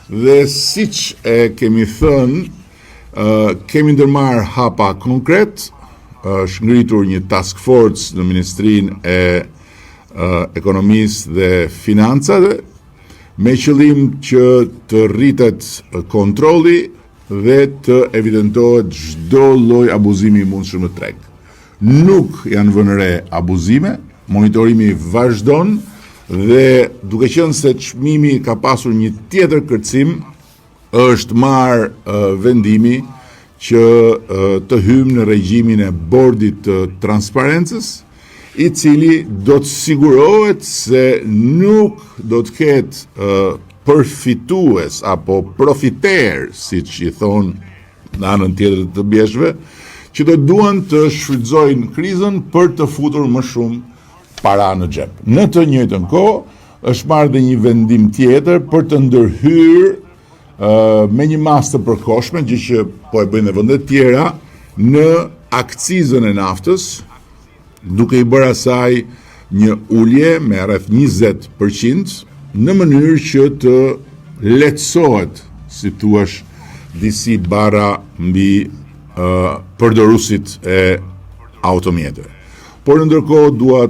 Dhe siç e kemi thënë, kemi ndërmarrë hapa konkret, është ngritur një task force në Ministrinë e Ekonomisë dhe Financave, me qëllim që të rritet kontrolli dhe të evidentohet çdo lloj abuzimi i mundshëm në treg. Nuk janë vënë re abuzime, monitorimi vazhdon dhe duke qenë se çmimi ka pasur një tjetër kërcim, është marrë vendimi që të hymë në regjimin e bordit të transparencës, i cili do të sigurohet se nuk do të ketë përfitues apo profiter, siç i thonë në anën tjetër të bjeshve, që do duan të shfrytëzojnë krizën për të futur më shumë para në xhep. Në të njëjtën kohë, është marrë dhe një vendim tjetër për të ndërhyrë me një masë të përkohshme, gjë që po e bëjnë vendet tjera, në akcizën e naftës, duke i bërë asaj një ulje me rreth 20%, në mënyrë që të lehtësohet, si thuash, disi bara mbi përdoruesit e automjeteve. Por ndërkohë dua